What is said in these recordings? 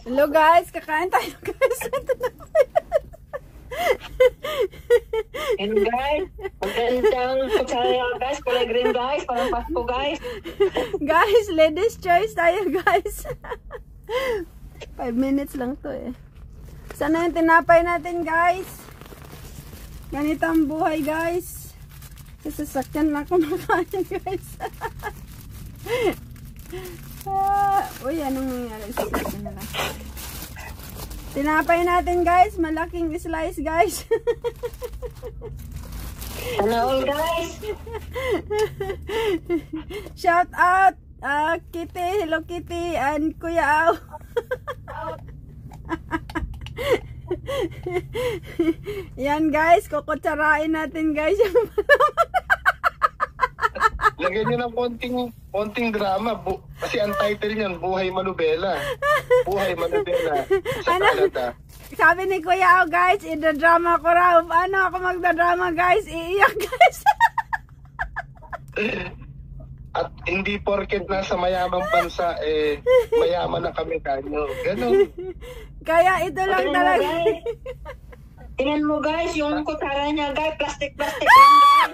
Hello guys, kakain tayo guys. And guys, magandang kutsara guys, kulay green guys, parang Pasko guys. Guys, ladies choice tayo guys. 5 minutes lang to eh. Sana yung tinapay natin guys. Ganito ang buhay guys. Sa sasakyan lang kumakain guys. Uy, anong nangyari sa sasakyan na lang? Tinapay natin guys, malaking slice guys. Hello guys. Shout out Kitty, Hello Kitty and Kuya Au. Yan guys, kukutsarain natin guys. Lagyan nyo ng konting drama. Kasi ang title niyan, Buhay Manubela. Buhay Manubela sa Canada. Sabi ni Kuya Au guys, ida-drama ko raw. Ano ako magda-drama guys? Iiyak guys. At hindi porket nasa mayamang bansa, mayaman na kami kanyo. Ganon. Kaya ito lang talaga. Tingnan mo guys, yung kutsara niya guys, plastic lang guys.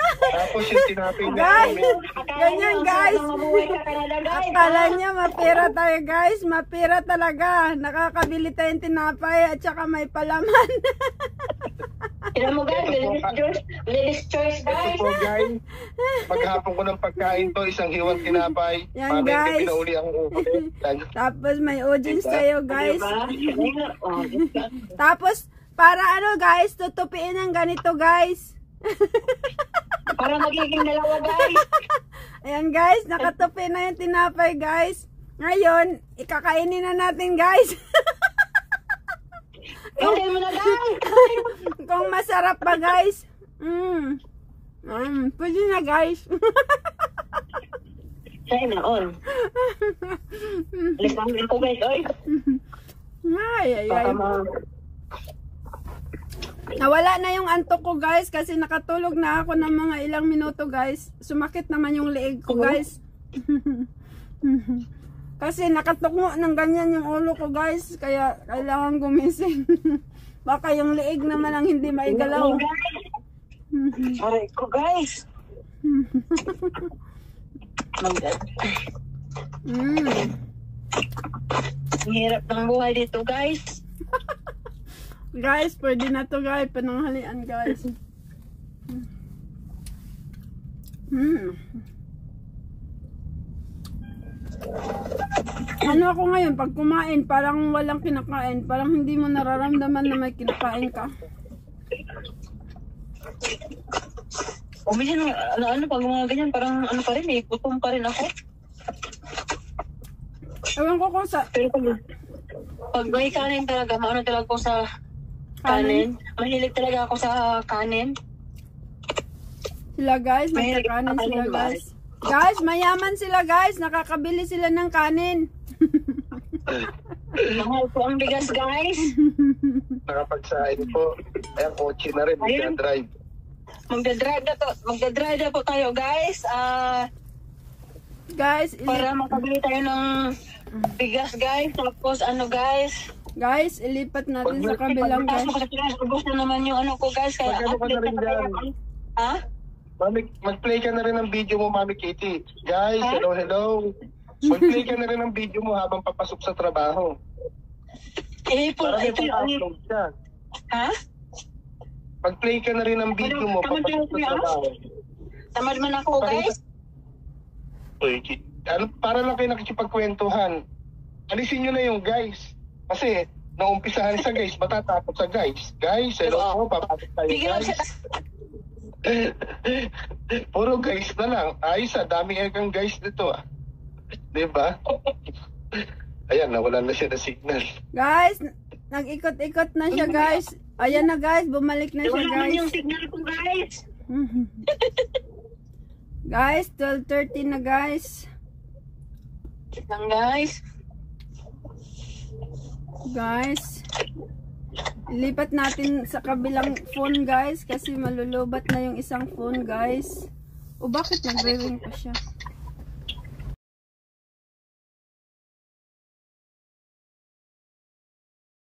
Tapos yung tinapay na Guys, ganyan guys. Akala niya mapira tayo guys. Mapira talaga. Nakakabili tayong tinapay at saka may palaman. Tingnan mo guys, ladies choice guys. Ito po guys, maghapon ko ng pagkain to, isang hiwang tinapay. Yan guys. Pinauli ang uli. Tapos may audience tayo guys. Tapos para ano guys, tutupiin ng ganito guys. Para magiging dalawa guys. Ayan guys, nakatupi na yung tinapay guys. Ngayon, ikakainin na natin guys. Kainin mo na guys. Kung masarap pa guys. Pwede na guys. Say na on. Alis lang ko guys, oy. Ay. Nawala na yung antok ko guys kasi nakatulog na ako ng mga ilang minuto guys. Sumakit naman yung leeg ko guys. Kasi nakatungo ng ganyan yung ulo ko guys. Kaya kailangan gumising. Baka yung leeg naman ang hindi maigalaw. Aray ko guys. Ang hirap ng buhay dito guys. Guys, pwede na to guys. Pananghalian guys. Ano ako ngayon, pag kumain, parang walang kinakain. Parang hindi mo nararamdaman na may kinakain ka. O minsan, ano pag mga ganyan, parang ano pa rin eh, gutom pa rin ako. Ewan ko kung sa... Pero pag may kanin talaga, maano talaga ako sa kanin. Mahilig talaga ako sa kanin. Sila guys, magkakanin sila guys. Guys, mayaman sila guys. Nakakabili sila ng kanin. Mahal po ang bigas guys. Nakapagsain po. Ayan, kotse na rin. Magdadrive. Magdadrive na po tayo guys. Guys, para makabili tayo ng bigas guys. Tapos ano guys. Guys, ilipat natin sa kabilang guys. Ubus na naman yung ano ko guys. Kaya Mag-ano ka na rin dyan. Ha? Mag-play ka na rin ng video mo, Mami Kitty. Guys, hello. Mag-play ka na rin ng video mo habang papasok sa trabaho. Para ito upload siya. Ha? Mag-play ka na rin ng video mo papasok sa trabaho. Tamad man ako guys. Uy, para lang kayo nakikipagkwentuhan. Alisin nyo na yung guys. Kasi, naumpisahan sa guys, matatapos sa guys. Guys, hello po, papasok tayo guys. Puro guys na lang. Ayos dami ekang guys dito ah. Diba? Ayan, nawala na siya na signal. Guys, nag-ikot-ikot na siya guys. Ayan na guys, bumalik na siya guys. Yung signal ko guys. Guys, 12:30 na guys. Lang guys. Guys, ilipat natin sa kabilang phone guys kasi malulubat na yung isang phone guys. O bakit nagre-ring pa siya?